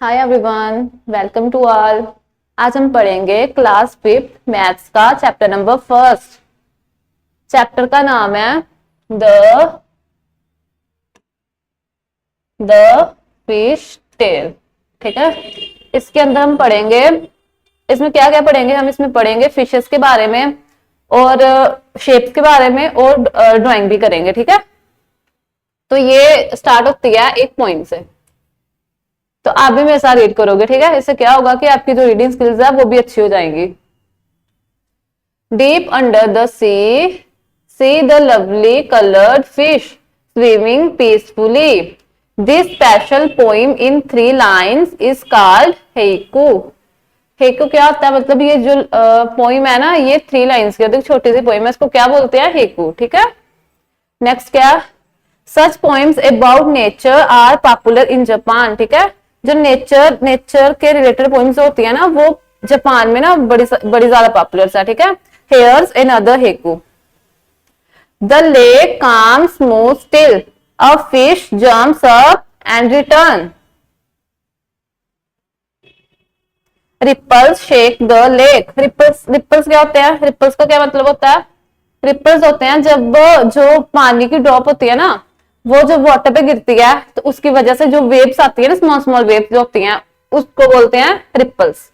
Hi everyone, welcome to all. आज हम पढ़ेंगे क्लास फिफ्थ मैथ्स का चैप्टर नंबर फर्स्ट। चैप्टर का नाम है द द फिश टेल। ठीक है, इसके अंदर हम पढ़ेंगे, इसमें क्या क्या पढ़ेंगे, हम इसमें पढ़ेंगे फिशेस के बारे में और शेप्स के बारे में और ड्राइंग भी करेंगे। ठीक है, तो ये स्टार्ट होती है एक पॉइंट से, तो आप भी मेरे साथ रीड करोगे। ठीक है, इससे क्या होगा कि आपकी जो रीडिंग स्किल्स है वो भी अच्छी हो जाएंगी। Deep under the sea the lovely coloured fish swimming peacefully. This special poem in 3 lines is called haiku. Haiku क्या होता है, मतलब ये जो पोइम है ना, ये 3 लाइन्स की होती है, छोटी सी पोइम है, इसको क्या बोलते हैं, हेकू। ठीक है, नेक्स्ट क्या, such poems about nature are popular in Japan. ठीक है, जो नेचर के रिलेटेड पोइम्स होती है ना, वो जापान में ना बड़ी बड़ी ज्यादा पॉपुलर है। ठीक है, here's another haiku. The lake calm smooth still, a fish jumps up and return. Ripples shake the lake. Ripples ripples क्या होते हैं, रिपल्स का क्या मतलब होता है, रिपल्स होते हैं जब जो पानी की ड्रॉप होती है ना, वो जब वाटर पे गिरती है तो उसकी वजह से जो वेव्स आती है ना, स्मॉल स्मॉल वेव्स जो होती हैं, उसको बोलते हैं ripples.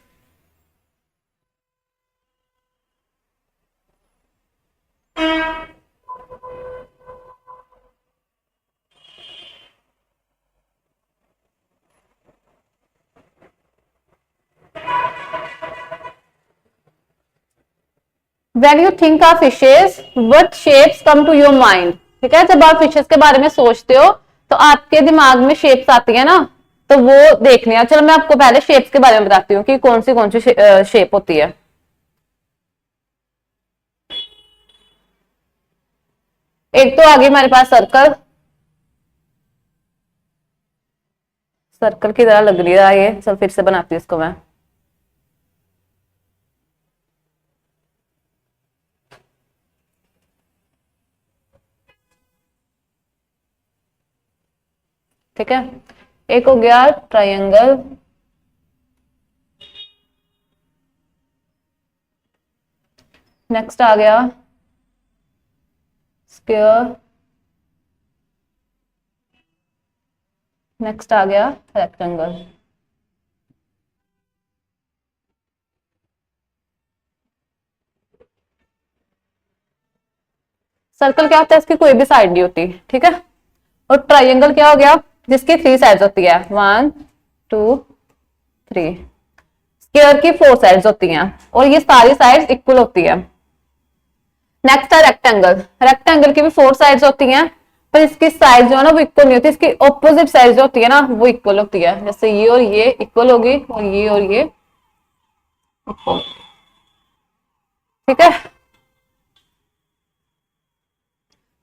When you think of fishes, what shapes come to your mind? ठीक है, जब आप फिशेस के बारे में सोचते हो तो आपके दिमाग में शेप्स आती है ना, तो वो देखने हैं। चलो मैं आपको पहले शेप्स के बारे में बताती हूँ कि कौन सी शेप होती है। एक तो आगे हमारे पास सर्कल, सर्कल की तरह लग रही है ये, चल फिर से बनाती हूँ इसको मैं। ठीक है, एक हो गया ट्रायंगल, नेक्स्ट आ गया स्क्वायर, नेक्स्ट आ गया रेक्टेंगल। सर्कल क्या होता है, इसकी कोई भी साइड नहीं होती। ठीक है, और ट्राइंगल क्या हो गया, जिसकी 3 साइड्स होती है, 1 2 3। स्क्वायर की 4 साइड्स होती हैं और ये सारी साइड्स इक्वल होती है। नेक्स्ट है रेक्टेंगल, रेक्टेंगल की भी 4 साइड्स होती हैं, पर इसकी साइड जो है ना वो इक्वल नहीं होती, इसकी ऑपोजिट साइड जो होती है ना वो इक्वल होती है। जैसे ये और ये इक्वल होगी और ये इक्वल। ठीक है,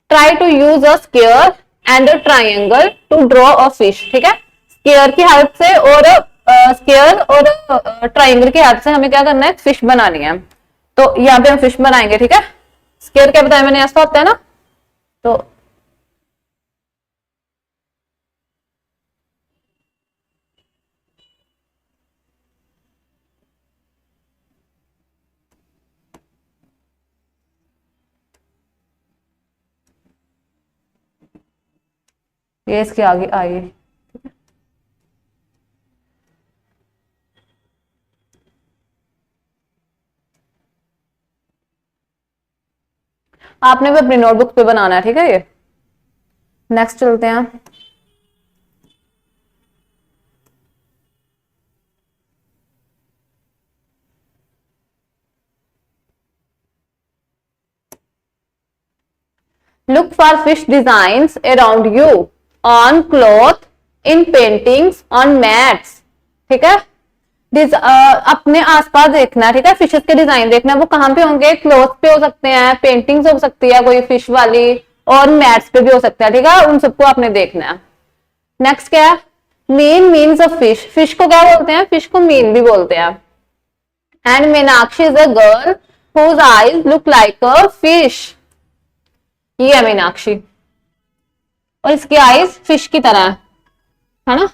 try to use a square and a triangle to draw a fish. ठीक है, स्क्वायर की हेल्प से और स्क्वायर और ट्राइंगल की हेल्प से हमें क्या करना है, फिश बनानी है। तो यहाँ पे हम फिश बनाएंगे। ठीक है, स्क्वायर क्या बताया मैंने, ऐसा होता है ना, तो ये इसके आगे आइए। आपने भी अपनी नोटबुक पे बनाना है। ठीक है, ये नेक्स्ट चलते हैं। Look for fish designs around you on cloth, in paintings, on mats. ठीक है, अपने आसपास देखना है। ठीक है, फिशेस के डिजाइन देखना है, वो कहाँ पे होंगे, क्लॉथ पे हो सकते हैं, पेंटिंग्स हो सकती है कोई फिश वाली, और मैट्स पे भी हो सकता है। ठीक है, उन सबको आपने देखना है। नेक्स्ट क्या है, mean means of fish, fish को क्या बोलते हैं, फिश को मीन भी बोलते हैं। And Meenakshi is a girl whose eyes look like a fish. ये है मीनाक्षी और इसकी आईज फिश की तरह है ना।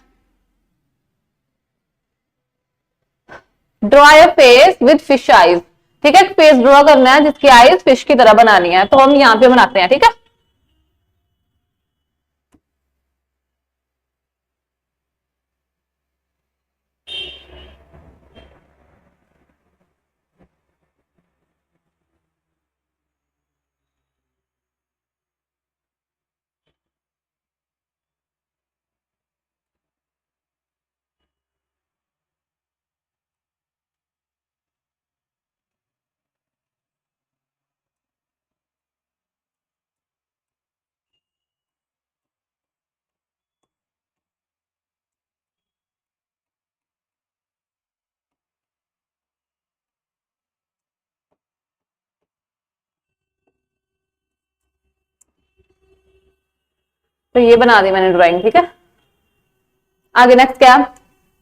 Draw a face with fish eyes, ठीक है, फेस ड्रॉ करना है जिसकी आईज फिश की तरह बनानी है, तो हम यहाँ पे बनाते हैं, ठीक है। तो ये बना दी मैंने ड्राइंग, ठीक है। आगे नेक्स्ट क्या,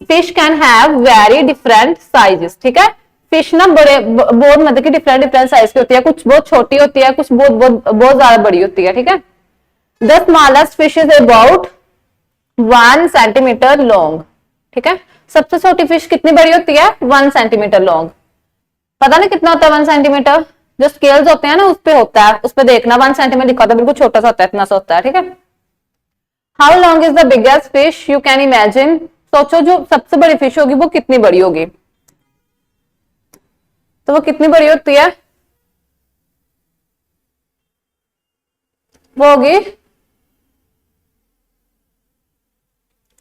fish can have very different sizes, ठीक है। फिश ना बड़े बहुत मतलब कि डिफरेंट डिफरेंट साइज की होती है, कुछ बहुत छोटी होती है, कुछ बहुत बहुत बहुत ज्यादा बड़ी होती है, ठीक है। The smallest fish is about 1 centimetre long, ठीक है। सबसे छोटी फिश कितनी बड़ी होती है, 1 सेंटीमीटर लॉन्ग। पता नहीं कितना होता है 1 सेंटीमीटर, जो स्केल्स होते हैं ना उस पे होता है, उस पे देखना 1 सेंटीमीटर लिखा होता है, बिल्कुल छोटा सा होता है, इतना सा होता है, ठीक है। How long is the biggest fish you can imagine, सोचो जो सबसे बड़ी फिश होगी वो कितनी बड़ी होगी, तो वो कितनी बड़ी होती है, वो होगी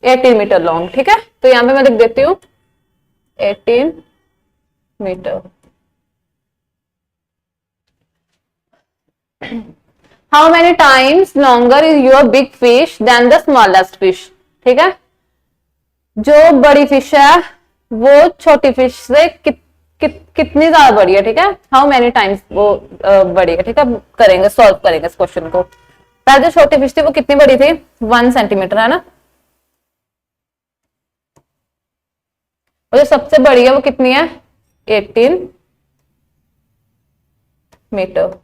18 मीटर लॉन्ग, ठीक है। तो यहां पे मैं लिख देती हूँ 18 metre. How many times longer is your big fish than the smallest fish, ठीक है। जो बड़ी फिश है वो छोटी फिश से कितनी ज्यादा बड़ी है, ठीक है। हाउ मेनी टाइम्स वो बड़ी है, ठीक है। करेंगे, सॉल्व करेंगे इस क्वेश्चन को। पहले जो छोटी फिश थी वो कितनी बड़ी थी, 1 सेंटीमीटर, है ना। और जो सबसे बड़ी है वो कितनी है, 18 मीटर।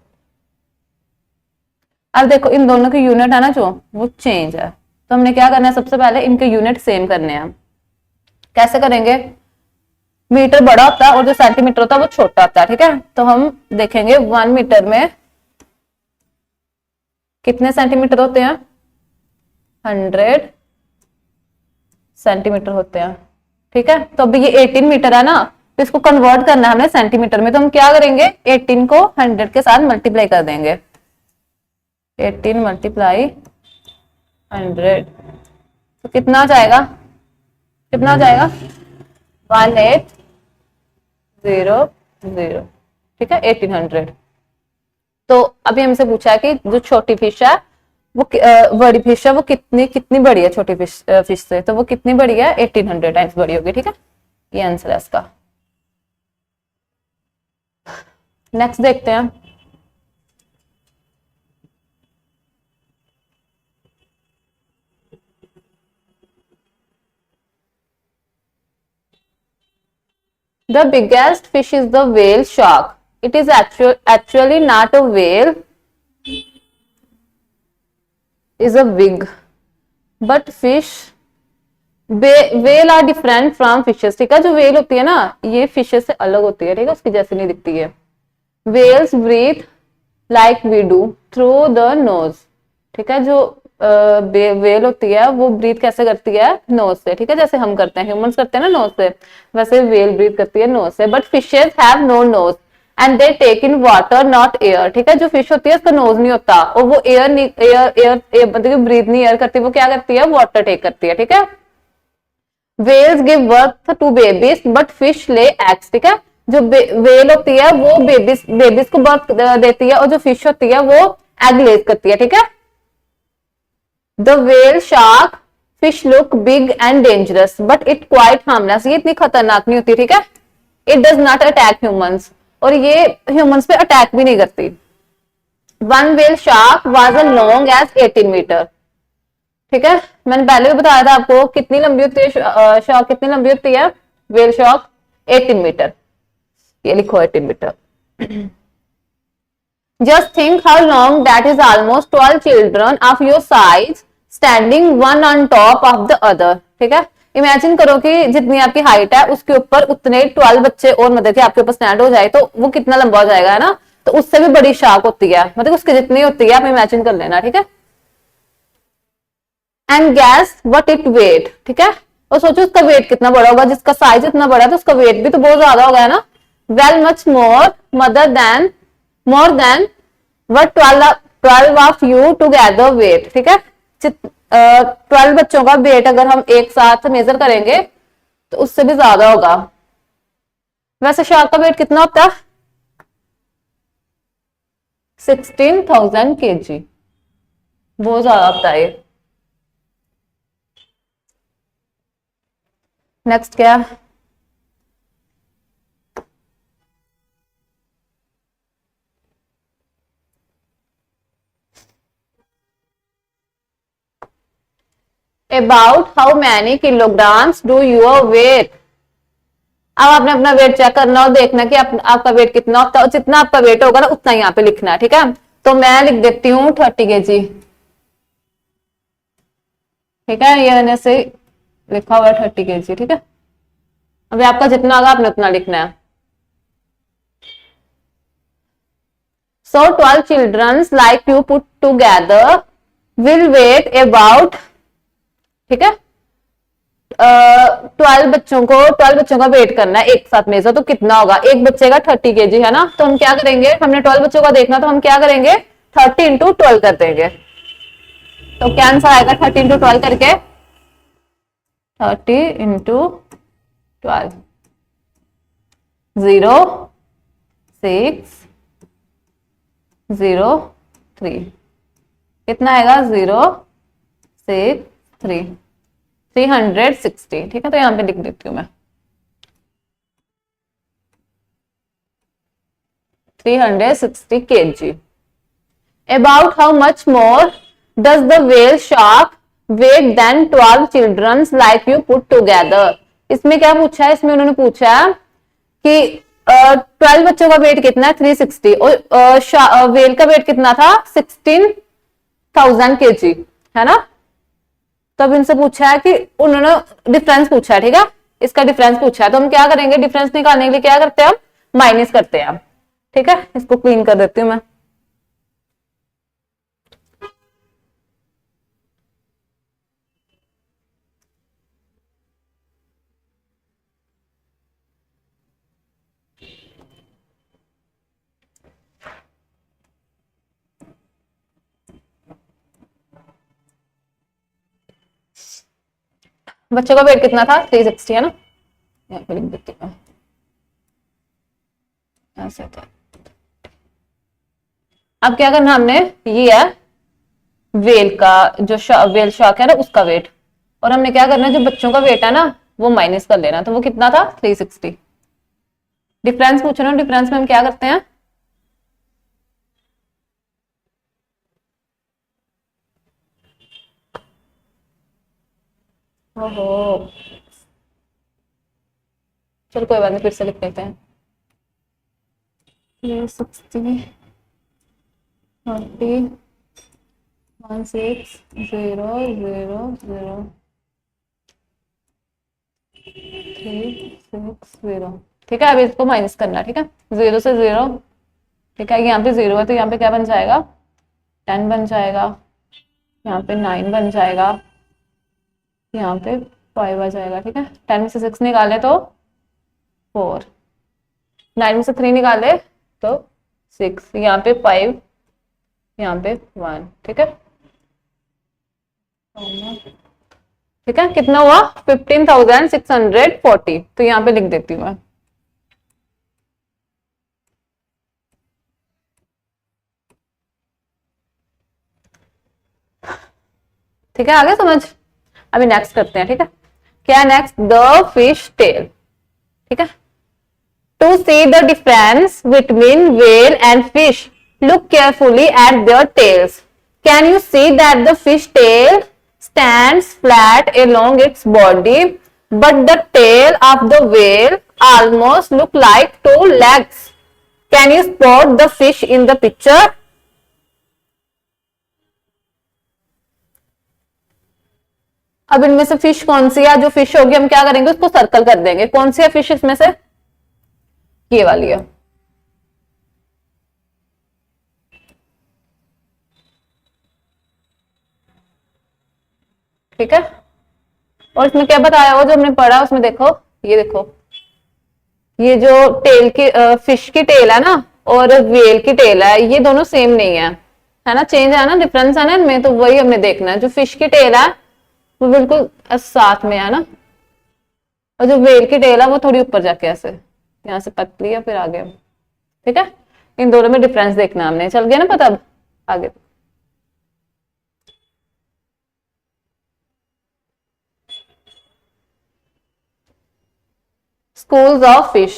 अब देखो इन दोनों की यूनिट है ना जो वो चेंज है, तो हमने क्या करना है, सबसे पहले इनके यूनिट सेम करने हैं। कैसे करेंगे, मीटर बड़ा होता है और जो सेंटीमीटर होता है वो छोटा होता है, ठीक है। तो हम देखेंगे 1 मीटर में कितने सेंटीमीटर होते हैं, 100 सेंटीमीटर होते हैं, ठीक है। तो अभी ये 18 मीटर है ना, तो इसको कन्वर्ट करना है हमने सेंटीमीटर में, तो हम क्या करेंगे, 18 को 100 के साथ मल्टीप्लाई कर देंगे, 18 मल्टीप्लाई 100, तो कितना आ जाएगा, कितना आ जाएगा, 1800, ठीक है, 1800। तो अभी हमसे पूछा है कि जो छोटी फिश है वो बड़ी फिश है वो कितनी कितनी बड़ी है छोटी फिश से, तो वो कितनी बड़ी है, 1800 टाइम्स बड़ी होगी, ठीक है। ये आंसर है इसका। नेक्स्ट देखते हैं, the biggest fish is the whale shark. It is actually not a whale, is a wig, but fish whale are different from fishes, ठीक है। जो whale होती है ना ये fishes से अलग होती है, ठीक है, उसकी जैसी नहीं दिखती है। whales breathe like we do through the nose, ठीक है। जो whale होती है वो ब्रीथ कैसे करती है, नोज से, ठीक है, जैसे हम करते हैं, ह्यूमंस करते हैं ना नोज से, वैसे whale ब्रीथ करती है नोज से। But fishes have no nose and they take in water not air, ठीक है। जो फिश होती है उसका नोज नहीं होता और वो एयर नहीं, एयर मतलब ब्रीथ नहीं एयर करती, वो क्या करती है, वाटर टेक करती है, ठीक है। Whales give birth to babies but fish lay eggs, ठीक है। जो वेल होती है वो बेबीज को बर्थ देती है और जो फिश होती है वो एग लेज करती है, ठीक है। The whale shark fish look big and dangerous but it quite harmless, ये इतनी खतरनाक नहीं होती, ठीक है। It does not attack humans, और ये ह्यूमंस पे अटैक भी नहीं करती। One whale shark was as long as 18 metre, ठीक है। मैंने पहले भी बताया था आपको कितनी लंबी होती है शार्क, कितनी लंबी होती है वेल शार्क, 18 मीटर, ये लिखो 18 metre. Just think how long that is almost 12 children of your size standing one on top of the other, ठीक है। इमेजिन करो कि जितनी आपकी हाइट है उसके ऊपर उतने 12 बच्चे और मतलब कि आपके ऊपर स्टैंड हो जाए तो वो कितना लंबा हो जाएगा, है ना। तो उससे भी बड़ी शार्क होती है, मतलब उसके जितनी होती है, आप इमेजिन कर लेना, ठीक है। And guess what it weight, ठीक है। और सोचो उसका वेट कितना बड़ा होगा, जिसका साइज इतना बड़ा है तो उसका वेट भी तो बहुत ज्यादा होगा, है ना। Well much more than what 12 of you together weight, ठीक है। 12 बच्चों का वेट अगर हम एक साथ मेजर करेंगे तो उससे भी ज्यादा होगा। वैसे शार्क का वेट कितना होता है? 16,000 kg, बहुत ज्यादा होता है। नेक्स्ट क्या है? About how many kilograms do your weight. अब आपने अपना वेट चेक करना और देखना कि आपका वेट कितना होता है, और जितना आपका वेट होगा ना उतना यहाँ पे लिखना है, ठीक है। तो मैं लिख देती हूँ 30 kg, ठीक है। ये मैंने से लिखा हुआ है 30 kg, ठीक है। अभी आपका जितना होगा आपने उतना लिखना है। So 12 children like you put together will weigh about, ठीक है। 12 बच्चों का वेट करना है एक साथ मेजर, तो कितना होगा? एक बच्चे का 30 kg, है ना। तो हम क्या करेंगे, हमने 12 बच्चों का देखना, तो हम क्या करेंगे 30 इंटू 12 कर देंगे। तो क्या आंसर आएगा 30 इंटू 12 करके? 30 इंटू 12, 0 6 0 3, कितना आएगा? 0 6 3, 360, ठीक है। तो यहां पे लिख देती हूँ मैं 360 kg। About how much more does the whale shark weigh than 12 children like you put together। इसमें क्या पूछा है? इसमें उन्होंने पूछा है कि 12 बच्चों का वेट कितना है? 360, और वेल का वेट कितना था? 16,000 kg, है ना। तब इनसे पूछा है कि उन्होंने डिफरेंस पूछा है, ठीक है। इसका डिफरेंस पूछा है, तो हम क्या करेंगे? डिफरेंस निकालने के लिए क्या करते हैं? हम माइनस करते हैं, ठीक है। इसको क्लीन कर देती हूँ मैं। बच्चों का वेट कितना था? 360, है ना। यहाँ पे लिख देती हूँ ऐसे। तो अब क्या करना हमने, ये है वेल का जो वेल शार्क है ना उसका वेट, और हमने क्या करना है जो बच्चों का वेट है ना वो माइनस कर लेना। तो वो कितना था? 360। डिफरेंस पूछो ना, डिफरेंस में हम क्या करते हैं? ओहो, चलो कोई बात नहीं, फिर से लिख लेते हैं। 360 40 16 0 0 0 3 6 0, ठीक है। अब इसको माइनस करना, ठीक है। 0 से 0, ठीक है। यहाँ पे 0 है तो यहाँ पे क्या बन जाएगा? 10 बन जाएगा, यहाँ पे 9 बन जाएगा, यहाँ पे 5 आ जाएगा, ठीक है। 10 में से 6 निकाले तो 4, 9 में से 3 निकाले तो 6, यहाँ पे 5, यहाँ पे 1, ठीक है। ठीक है, कितना हुआ? 15,640। तो यहाँ पे लिख देती हूँ मैं। ठीक है, आगे समझ। अभी नेक्स्ट करते हैं, ठीक है। क्या नेक्स्ट? द फिश टेल, ठीक है। To see the difference between whale and fish, look carefully at their tails. Can you see that the fish tail stands flat along its body, but the tail of the whale almost look like two legs? Can you spot the fish in the picture? अब इनमें से fish कौन सी है? जो fish होगी हम क्या करेंगे, उसको सर्कल कर देंगे। कौन सी है फिश इसमें से? ये वाली है। ठीक है, और इसमें क्या बताया हुआ जो हमने पढ़ा उसमें देखो, ये देखो, ये जो टेल की फिश की टेल है ना और वेल की टेल है, ये दोनों सेम नहीं है ना, चेंज है ना, डिफरेंस है ना इनमें, तो वही हमने देखना है। जो फिश की टेल है वो बिल्कुल साथ में है ना, और जो वेल की टेल है वो थोड़ी ऊपर जाके ऐसे यहाँ से पतली है फिर आगे। ठीक है, इन दोनों में डिफरेंस देखना हमने, चल गया ना पता अब आगे। स्कूल्स ऑफ फिश,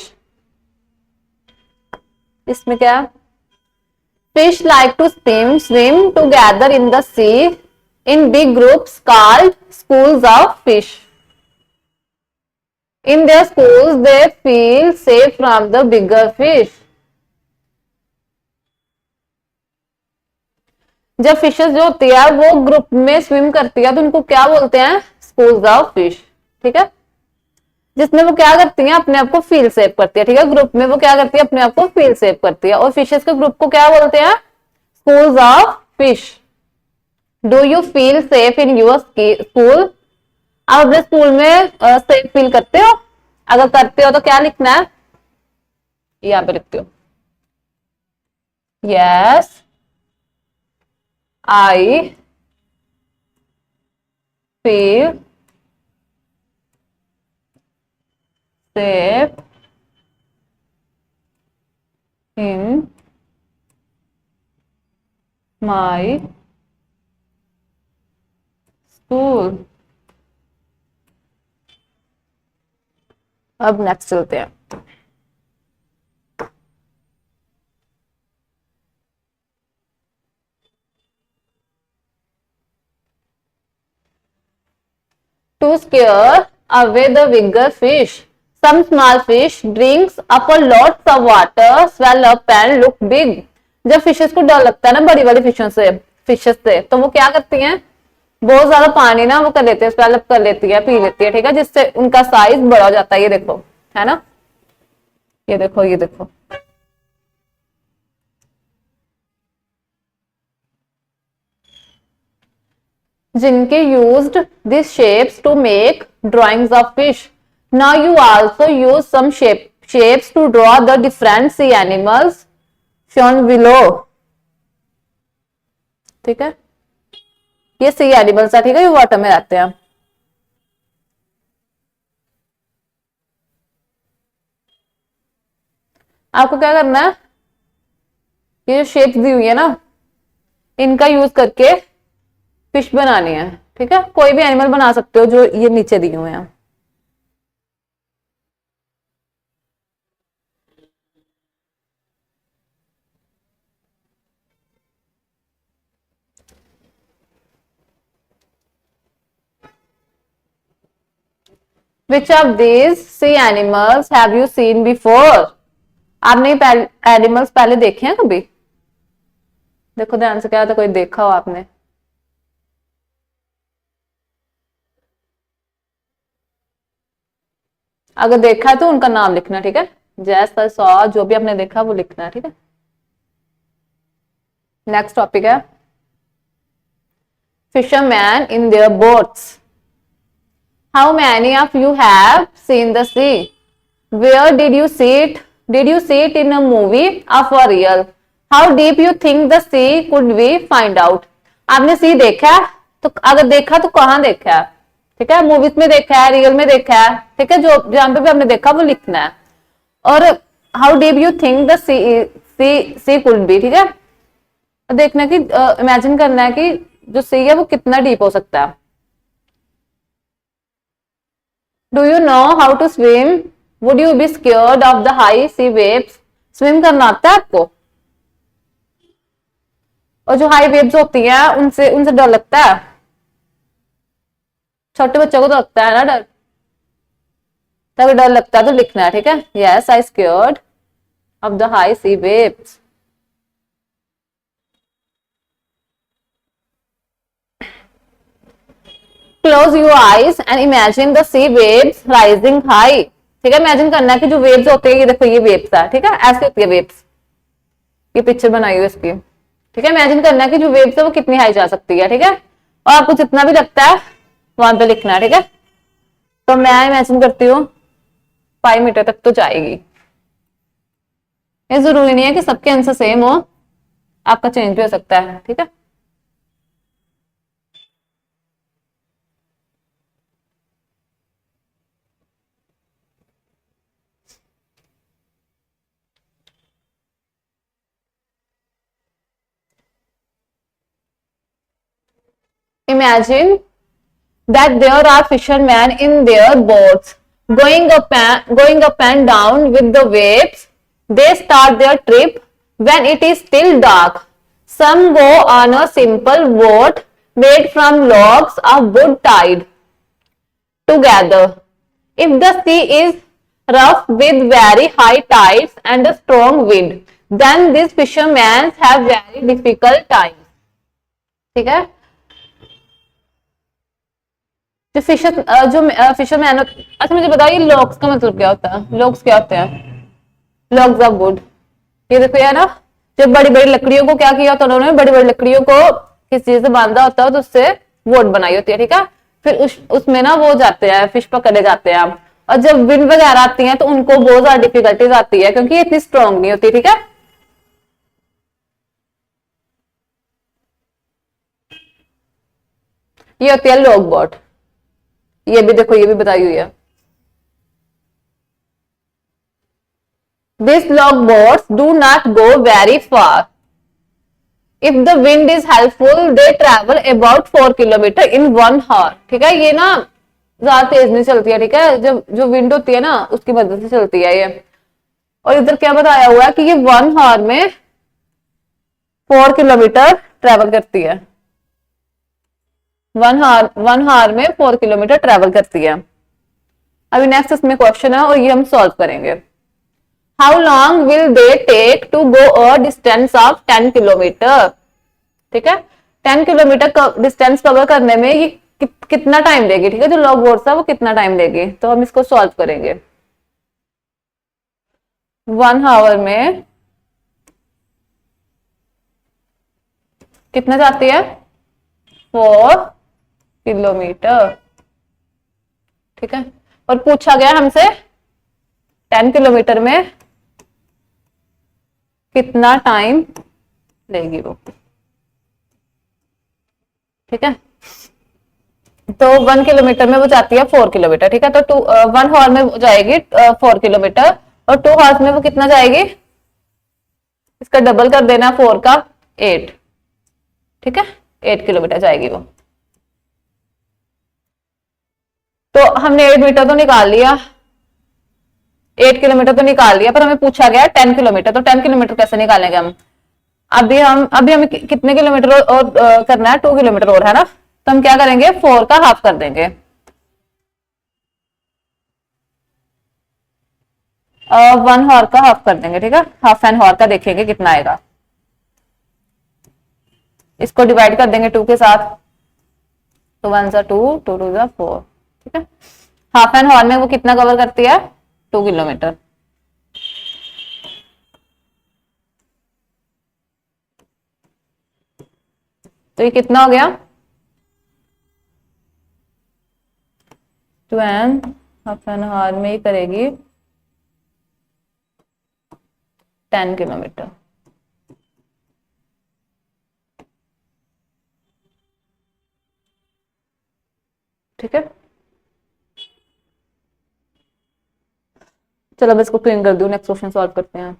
इसमें क्या? Fish like to swim together in the sea in big groups called schools of fish. In their schools they feel safe from the bigger fish. जब फिशेस जो होती है वो ग्रुप में स्विम करती है तो उनको क्या बोलते हैं? Schools of fish. ठीक है, जिसमें वो क्या करती हैं? अपने आप को फील सेफ करती है। ठीक है, ग्रुप में वो क्या करती है? अपने आप को फील सेफ करती है। और फिशेस के ग्रुप को क्या बोलते हैं? Schools of fish. Do you feel safe in your school? आप अपने स्कूल में सेफ फील करते हो? अगर करते हो तो क्या लिखना है? यहाँ पे लिखते हो, yes I feel safe in my school. अब नेक्स्ट चलते हैं। To scare away the bigger fish, some small fish drinks up a lot of water, swell up and look big. जब फिशेस को डर लगता है ना बड़ी वाली फिशेस से तो वो क्या करती हैं? बहुत ज्यादा पानी ना वो कर लेते हैं, स्वेल अप कर लेती है, पी लेती है। ठीक है, जिससे उनका साइज बड़ा हो जाता है। ये देखो, है ना, ये देखो, ये देखो। जिनके used this shapes to make drawings of fish. Now you also use some shapes to draw the different sea animals shown below. ठीक है, ये सी एनिमल्स है। ठीक है, ये वाटर में रहते हैं। आपको क्या करना है? ये जो शेप्स दी हुई है ना इनका यूज करके फिश बनानी है। ठीक है, कोई भी एनिमल बना सकते हो जो ये नीचे दिए हुए हैं। Which of these sea animals have you seen before? आपने एनिमल्स पहले देखे हैं कभी? देखो ध्यान से, क्या तो कोई देखा हो आपने? अगर देखा है तो उनका नाम लिखना। ठीक है, जैसा सॉ जो भी आपने देखा वो लिखना है। ठीक है, नेक्स्ट टॉपिक है fisherman in their boats. How many of you have seen the sea? Where did you see it? Did you see it in a movie of a real? How deep you think the sea could we find out? आपने sea देखा है तो अगर देखा तो कहाँ देखा है? ठीक है, मूवीज में देखा है, रियल में देखा है। ठीक है, जो जहां पे भी आपने देखा वो लिखना है। और how deep you think the sea could be. ठीक है, देखना कि इमेजिन करना है कि जो सी है वो कितना डीप हो सकता है। Do you know how to swim? Would you be scared of the high sea waves? Swim करना आता है आपको? और जो हाई वेव्स होती हैं उनसे उनसे डर लगता है? छोटे बच्चों को तो लगता है ना डर, तब डर लगता है तो लिखना है। ठीक है, yes I scared of the high sea waves. Close your eyes and imagine the sea waves rising high. ठीक है, इमेजिन करना है कि जो वेव्स होते हैं, ये देखो ये वेव्स है, ठीक है, ऐसे होती है वेव्स, ये पिक्चर बनाई हुई इसकी। ठीक है, इमेजिन करना है कि जो वेव्स है वो कितनी हाई जा सकती है। ठीक है, और आपको जितना भी लगता है वहां पे लिखना है। ठीक है, तो मैं इमेजिन करती हूँ 5 मीटर तक तो जाएगी। ये जरूरी नहीं है कि सबके आंसर सेम हो, आपका चेंज भी हो सकता है। ठीक है, imagine that there are fishermen in their boats going up and down with the waves. They start their trip when it is still dark. Some go on a simple boat made from logs of wood tied together. If the sea is rough with very high tides and a strong wind, then these fishermen have very difficult times. ठीक है, जो fisherman, अच्छा मुझे बताओ ये locks का मतलब क्या होता है? लॉक्स क्या होते हैं? लॉग्स ऑफ वुड, ये देखो यार ना, जब बड़ी बड़ी लकड़ियों को क्या किया होता है उन्होंने, बड़ी बड़ी लकड़ियों को किसी चीज से बांधा होता है तो उससे वुड बनाई होती है। ठीक है, फिर उसमें ना वो जाते हैं, फिश पकड़े जाते हैं, और जब विंड वगैरह आती है तो उनको बहुत ज्यादा डिफिकल्टीज आती है क्योंकि ये इतनी स्ट्रांग नहीं होती। ठीक है, ये होती है लॉग बोट। ये भी देखो, ये भी बताई हुई है। These log boats do not go very far. If the wind is helpful, they travel about 4 kilometre in 1 hour. ठीक है, ये ना ज्यादा तेज नहीं चलती है। ठीक है, जब जो विंड होती है ना उसकी मदद से चलती है ये। और इधर क्या बताया हुआ है कि ये 1 hour में 4 किलोमीटर ट्रेवल करती है। 1 hour में 4 किलोमीटर ट्रेवल करती है। अभी नेक्स्ट इसमें क्वेश्चन है और ये हम सॉल्व करेंगे। How long will they take to go a distance of 10 kilometre? ठीक है, 10 किलोमीटर डिस्टेंस कवर करने में ये कितना टाइम लेगी? ठीक है, जो लॉग बोर्ड्स है वो कितना टाइम लेगी, तो हम इसको सॉल्व करेंगे। 1 hour में कितना जाती है? 4 किलोमीटर। ठीक है, और पूछा गया हमसे 10 किलोमीटर में कितना टाइम लेगी वो। ठीक है, तो 1 किलोमीटर में वो जाती है 4 किलोमीटर। ठीक है, तो 1 hour में वो जाएगी 4 किलोमीटर, और 2 hours में वो कितना जाएगी? इसका डबल कर देना 4 का 8। ठीक है, 8 किलोमीटर जाएगी वो। तो हमने 8 मीटर तो निकाल लिया, 8 किलोमीटर तो निकाल लिया, पर हमें पूछा गया 10 किलोमीटर, तो 10 किलोमीटर कैसे निकालेंगे हम? अभी हमें कितने किलोमीटर और करना है? 2 किलोमीटर और है ना, तो हम क्या करेंगे? 4 का हाफ कर देंगे। 1 hour का हाफ कर देंगे। ठीक है, हाफ एन hour का देखेंगे कितना आएगा। इसको डिवाइड कर देंगे 2 के साथ, तो 1 सा 2, 2 2 सा 4। ठीक है, हाफ एन hour में वो कितना कवर करती है? 2 किलोमीटर। तो ये कितना हो गया? 12 हाफ एन hour में ही करेगी 10 किलोमीटर। ठीक है, चलो मैं इसको क्लीन कर दूं, नेक्स्ट क्वेश्चन सॉल्व करते हैं।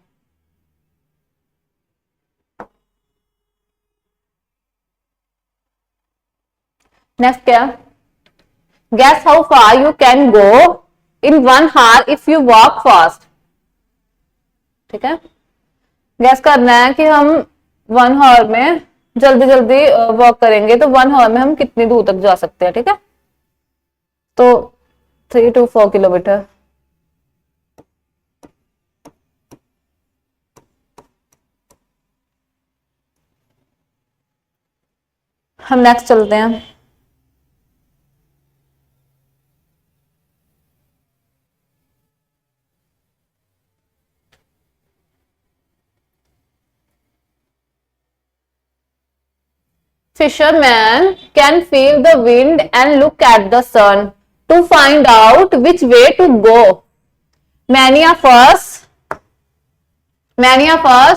नेक्स्ट क्या? Gas how far you can go in 1 hour if you walk fast. ठीक है, गैस करना है कि हम 1 hour में जल्दी जल्दी वॉक करेंगे तो 1 hour में हम कितनी दूर तक जा सकते हैं। ठीक है, तो 3 to 4 किलोमीटर। हम नेक्स्ट चलते हैं। Fisherman can feel the wind and look at the sun to find out which way to go. Many of us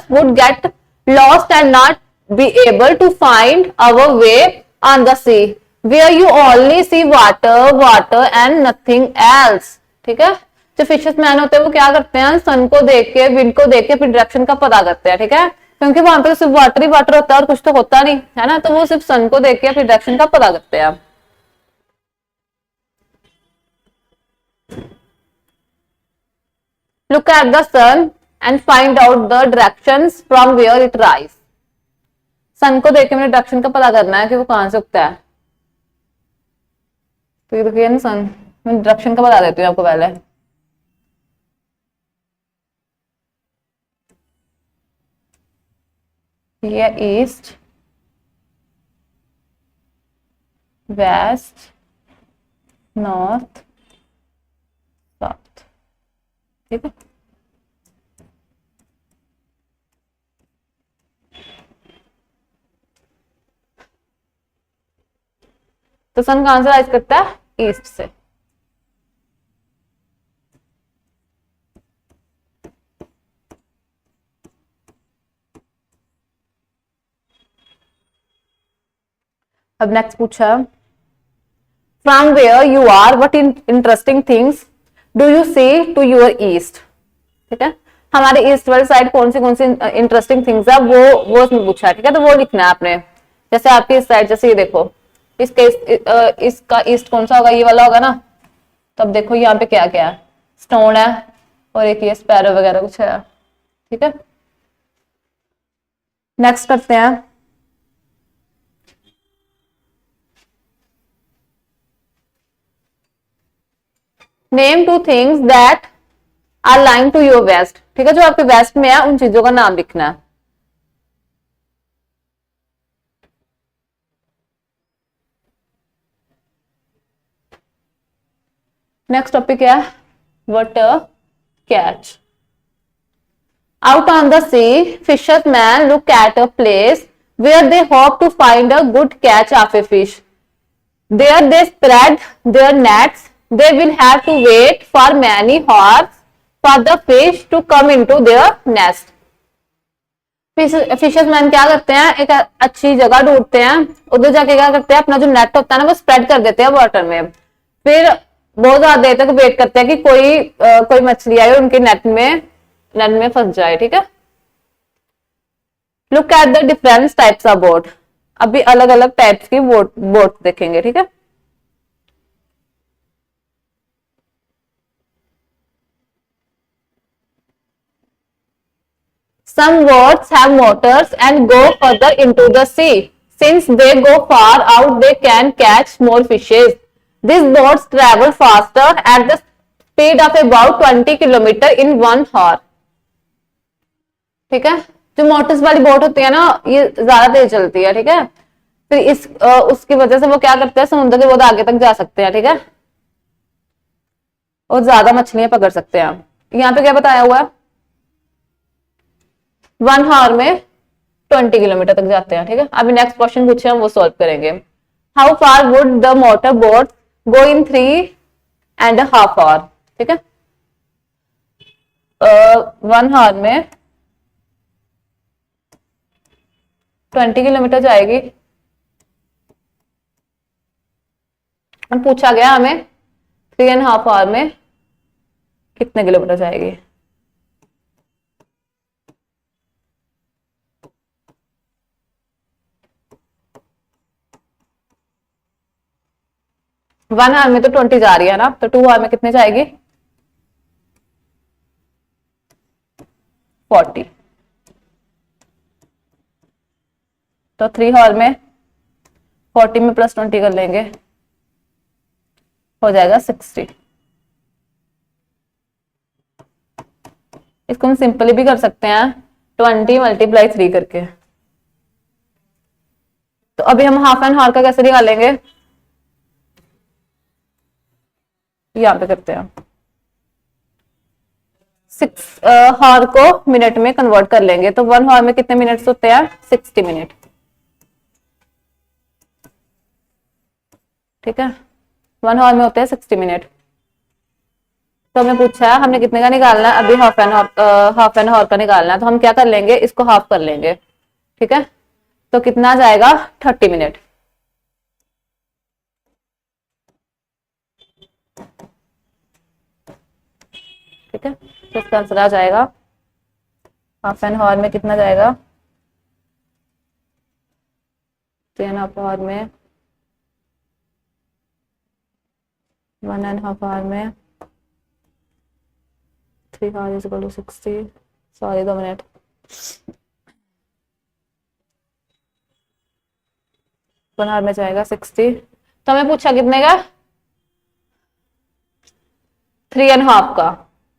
would get lost and not be able to find our way on the sea, where you only see water and nothing else. ठीक है, जो फिशर्समैन होते हैं वो क्या करते हैं, सन को देख के, विंड को देख के फिर डायरेक्शन का पता करते हैं। ठीक है, क्योंकि वहां पे सिर्फ वाटर ही वाटर होता है और कुछ तो होता नहीं है ना, तो वो सिर्फ सन को देख के फिर डायरेक्शन का पता करते हैं। Look at the sun and find out the directions from where it rise. सन को देख के मैंने डायरेक्शन का पता करना है कि वो कहां से उगता है। तो ये देखिए ना सन, मैं डायरेक्शन का बता देती हूँ आपको पहले। ये ईस्ट, वेस्ट, नॉर्थ, साउथ। ठीक है, तो सन कहां से राइज करता है, ईस्ट से। अब नेक्स्ट पूछा, from where you are what interesting things do you see to your east. ठीक है, हमारे ईस्ट वाली साइड कौन सी इंटरेस्टिंग थिंग्स है वो उसमें पूछा है। ठीक है, तो वो लिखना है आपने। जैसे आपकी इस साइड, जैसे ये देखो, इसका ईस्ट कौन सा होगा, ये वाला होगा ना। तो अब देखो यहाँ पे क्या क्या है, स्टोन है और एक ये स्पैरो वगैरह कुछ है। ठीक है, नेक्स्ट करते हैं। Name two things that are lying to your west. ठीक है, जो आपके वेस्ट में है उन चीजों का नाम लिखना है। नेक्स्ट टॉपिक है water catch. Out on the sea, fisherman look at a place where they hope to find a good catch of a fish. There they spread their nets. They will have to wait for many hours for the fish to come into their nest. फिशर्समैन क्या करते हैं, एक अच्छी जगह ढूंढते हैं, उधर जाके क्या करते हैं, अपना जो नेट होता है ना वो स्प्रेड कर देते हैं वाटर में। फिर बहुत ज्यादा देर तक वेट करते हैं कि कोई मछली आए उनके नेट में फंस जाए। ठीक है, look at the different types of boat. अभी अलग अलग टाइप्स की बोट देखेंगे। ठीक है, some boats have motors and go further into the sea. Since they go far out, they can catch more fishes. These boats travel faster at the speed of about 20 kilometer in 1 hour. ठीक है, जो Motors वाली boat होती है ना ये ज्यादा तेज चलती है। ठीक है, फिर उसकी वजह से वो क्या करते हैं, समुद्र के बहुत आगे तक जा सकते हैं। ठीक है, और ज्यादा मछलियां पकड़ सकते हैं। यहाँ पे क्या बताया हुआ है, 1 आवर में 20 किलोमीटर तक जाते हैं। ठीक है, अभी नेक्स्ट क्वेश्चन पूछे हम वो सॉल्व करेंगे। How far would the motor boat go in 3.5 hour. ठीक है, 1 आवर में 20 किलोमीटर जाएगी। पूछा गया हमें 3.5 आवर में कितने किलोमीटर जाएगी। वन आवर में तो 20 जा रही है ना, तो 2 आवर में कितने जाएगी, 40। तो 3 आवर में 40 में प्लस 20 कर लेंगे, हो जाएगा 60। इसको हम सिंपली भी कर सकते हैं 20 मल्टीप्लाई 3 करके। तो अभी हम हाफ एन आवर का कैसे निकालेंगे, यहां पे करते हैं 6 आवर को मिनट में कन्वर्ट कर लेंगे। तो 1 आवर में कितने मिनट्स होते हैं, 60 मिनट। ठीक है, 1 आवर में होते हैं 60 मिनट। तो हमें पूछा है हमने कितने का निकालना है, अभी हाफ एन आवर का निकालना है, तो हम क्या कर लेंगे, इसको हाफ कर लेंगे। ठीक है, तो कितना जाएगा, 30 मिनट। ठीक है, तो इसका आंसर आ जाएगा हाफ एन आवर में कितना जाएगा, 3.5 आवर में, 1.5 आवर में 3 hour is equal to 60, sorry 2 minute, one hour में जाएगा 60। तो हमें पूछा कितने का, 3.5 का।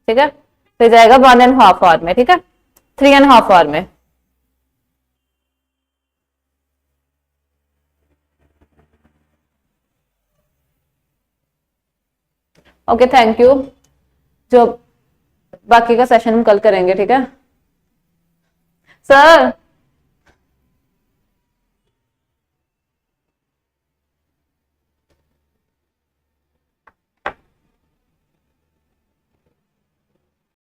ठीक है, तो जाएगा 1.5 आवर में। ठीक है, 3.5 आवर में। Okay, thank you. जो बाकी का सेशन हम कल करेंगे। ठीक है सर।